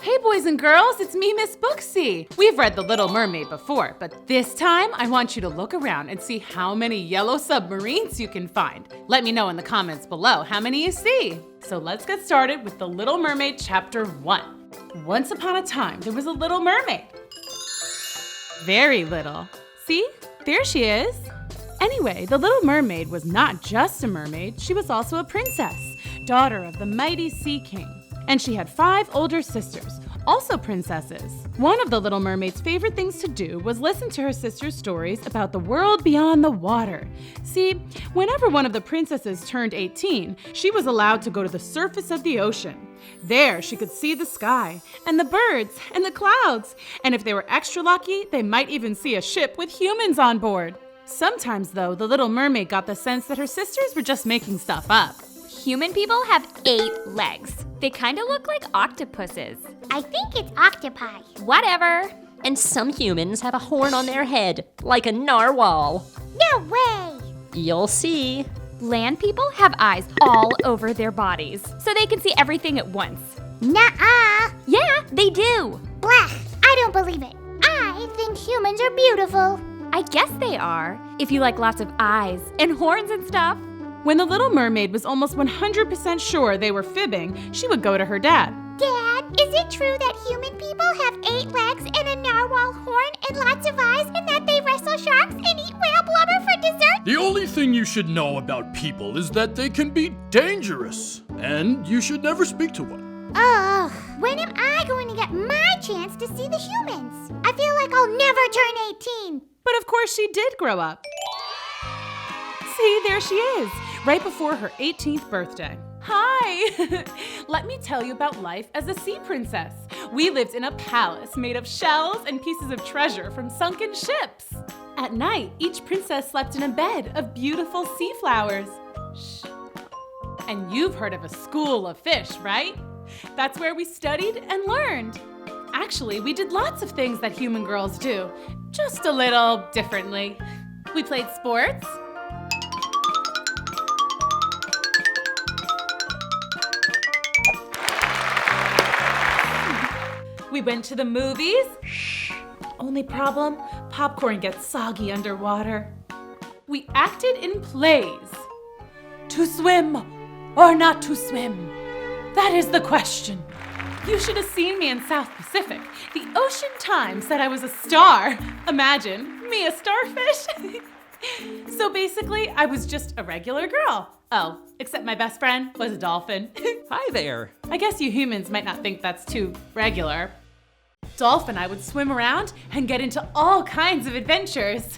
Hey boys and girls, it's me, Miss Booksy. We've read The Little Mermaid before, but this time I want you to look around and see how many yellow submarines you can find. Let me know in the comments below how many you see. So let's get started with The Little Mermaid Chapter 1. Once upon a time, there was a little mermaid. Very little. See? There she is. Anyway, the Little Mermaid was not just a mermaid, she was also a princess, daughter of the mighty Sea King. And she had 5 older sisters, also princesses. One of the Little Mermaid's favorite things to do was listen to her sister's stories about the world beyond the water. See, whenever one of the princesses turned 18, she was allowed to go to the surface of the ocean. There, she could see the sky, and the birds, and the clouds. And if they were extra lucky, they might even see a ship with humans on board. Sometimes, though, the Little Mermaid got the sense that her sisters were just making stuff up. Human people have 8 legs. They kind of look like octopuses. I think it's octopi. Whatever. And some humans have a horn on their head, like a narwhal. No way! You'll see. Land people have eyes all over their bodies, so they can see everything at once. Nuh-uh. Yeah, they do. Blah, I don't believe it. I think humans are beautiful. I guess they are, if you like lots of eyes and horns and stuff. When the Little Mermaid was almost 100% sure they were fibbing, she would go to her dad. Dad, is it true that human people have 8 legs and a narwhal horn and lots of eyes and that they wrestle sharks and eat whale blubber for dessert? The only thing you should know about people is that they can be dangerous, and you should never speak to one. Ugh, when am I going to get my chance to see the humans? I feel like I'll never turn 18. But of course she did grow up. See, there she is, right before her 18th birthday. Hi! Let me tell you about life as a sea princess. We lived in a palace made of shells and pieces of treasure from sunken ships. At night, each princess slept in a bed of beautiful sea flowers. Shh. And you've heard of a school of fish, right? That's where we studied and learned. Actually, we did lots of things that human girls do, just a little differently. We played sports. We went to the movies. Shh. Only problem, popcorn gets soggy underwater. We acted in plays. To swim or not to swim? That is the question. You should have seen me in South Pacific. The Ocean Times said I was a star. Imagine, me a starfish? So basically, I was just a regular girl. Oh, except my best friend was a dolphin. Hi there. I guess you humans might not think that's too regular. Dolph and I would swim around and get into all kinds of adventures.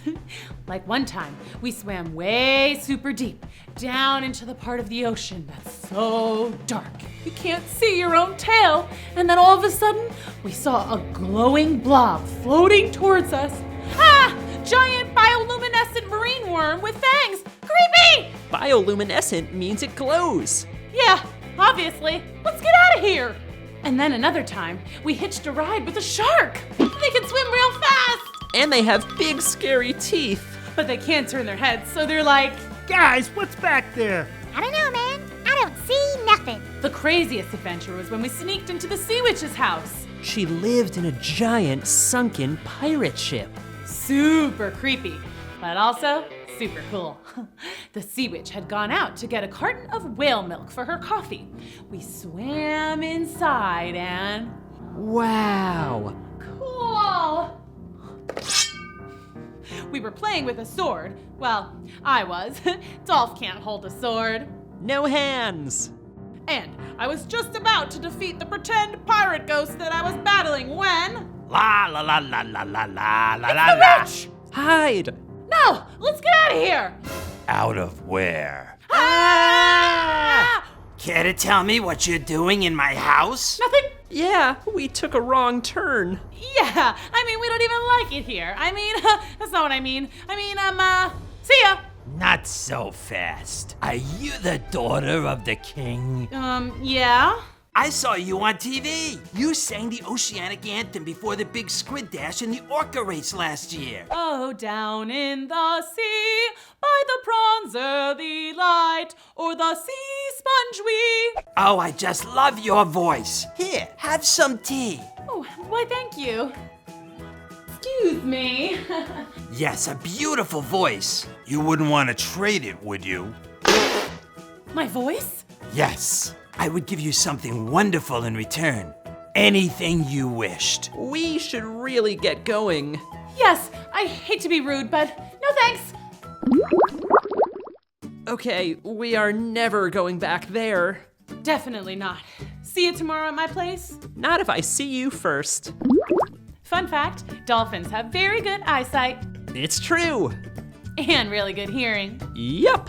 Like one time, we swam way super deep, down into the part of the ocean that's so dark you can't see your own tail. And then all of a sudden, we saw a glowing blob floating towards us. Ah! Giant bioluminescent marine worm with fangs! Creepy! Bioluminescent means it glows. Yeah, obviously. Let's get out of here! And then another time, we hitched a ride with a shark. They can swim real fast! And they have big, scary teeth. But they can't turn their heads, so they're like, Guys, what's back there? I don't know, man. I don't see nothing. The craziest adventure was when we sneaked into the sea witch's house. She lived in a giant, sunken pirate ship. Super creepy, but also super cool. The sea witch had gone out to get a carton of whale milk for her coffee. We swam inside and... Wow. Cool! We were playing with a sword. Well, I was. Dolph can't hold a sword. No hands. And I was just about to defeat the pretend pirate ghost that I was battling when... La la la la la la la la It's la the la. witch! Hide. No! Let's get out of here! Out of where? Ah! Care to tell me what you're doing in my house? Nothing. Yeah, we took a wrong turn. Yeah, I mean, we don't even like it here. I mean, that's not what I mean. I mean, see ya. Not so fast. Are you the daughter of the king? Yeah? I saw you on TV. You sang the Oceanic Anthem before the big squid dash in the orca race last year. Oh, down in the sea, by the prawns ere the light, o'er the sea sponge-wee. Oh, I just love your voice. Here, have some tea. Oh, why thank you. Excuse me. Yes, a beautiful voice. You wouldn't want to trade it, would you? My voice? Yes. I would give you something wonderful in return. Anything you wished. We should really get going. Yes, I hate to be rude, but no thanks. Okay, we are never going back there. Definitely not. See you tomorrow at my place. Not if I see you first. Fun fact, dolphins have very good eyesight It's true. and really good hearing. Yup.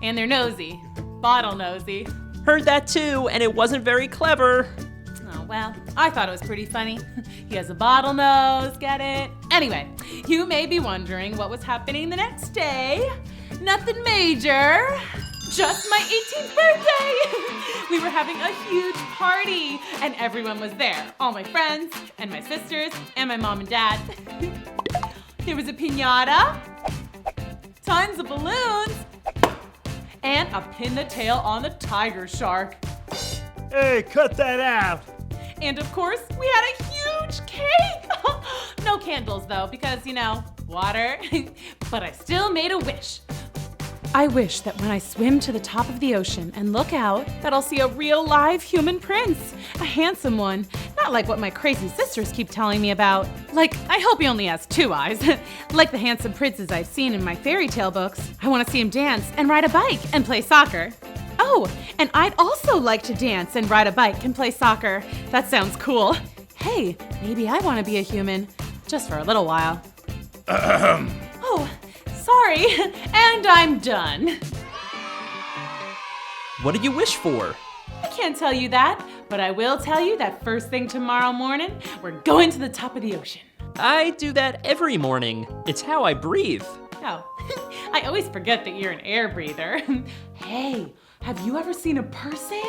And they're nosy. Bottle nosy. Heard that too, and it wasn't very clever. Oh, well, I thought it was pretty funny. He has a bottle nose, get it? Anyway, you may be wondering what was happening the next day. Nothing major. Just my 18th birthday! We were having a huge party, and everyone was there. All my friends, and my sisters, and my mom and dad. There was a piñata, tons of balloons, and a pin the tail on the tiger shark. Hey, cut that out! And of course, we had a huge cake! No candles though, because, you know, water. But I still made a wish. I wish that when I swim to the top of the ocean and look out, that I'll see a real live human prince. A handsome one. Not like what my crazy sisters keep telling me about. Like, I hope he only has 2 eyes. Like the handsome princes I've seen in my fairy tale books. I want to see him dance and ride a bike and play soccer. Oh, and I'd also like to dance and ride a bike and play soccer. That sounds cool. Hey, maybe I want to be a human. Just for a little while. Oh, sorry. And I'm done. What did you wish for? I can't tell you that, but I will tell you that first thing tomorrow morning, we're going to the top of the ocean. I do that every morning. It's how I breathe. Oh, I always forget that you're an air breather. Hey, have you ever seen a person?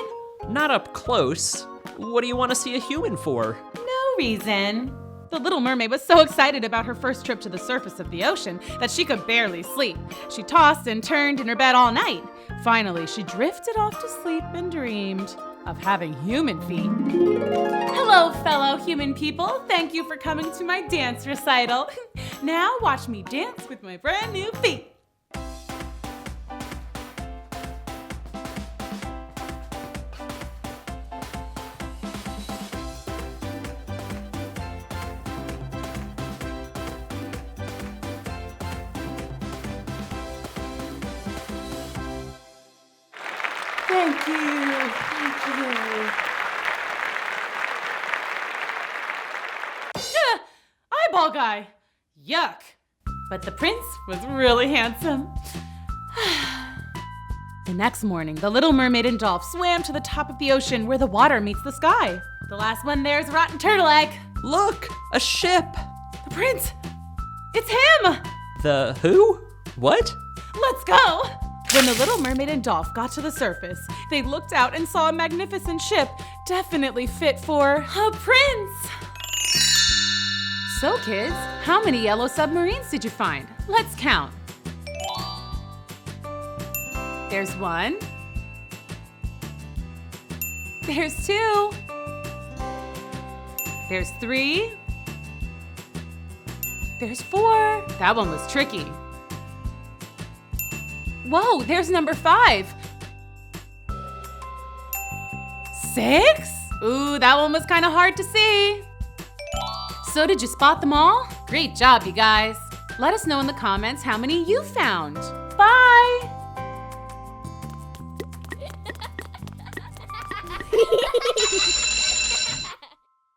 Not up close. What do you want to see a human for? No reason. The Little Mermaid was so excited about her first trip to the surface of the ocean that she could barely sleep. She tossed and turned in her bed all night. Finally, she drifted off to sleep and dreamed of having human feet. Hello, fellow human people. Thank you for coming to my dance recital. Now watch me dance with my brand new feet. Thank you. Thank you. Eyeball guy. Yuck. But the prince was really handsome. The next morning, the Little Mermaid and Dolph swam to the top of the ocean where the water meets the sky. The last one there is a rotten turtle egg. Look, a ship. The prince. It's him. The who? What? Let's go! When the Little Mermaid and Dolph got to the surface, they looked out and saw a magnificent ship, definitely fit for a prince. So kids, how many yellow submarines did you find? Let's count. There's 1. There's 2. There's 3. There's 4. That one was tricky. Whoa, there's number 5. 6? Ooh, that one was kind of hard to see. So did you spot them all? Great job, you guys. Let us know in the comments how many you found. Bye.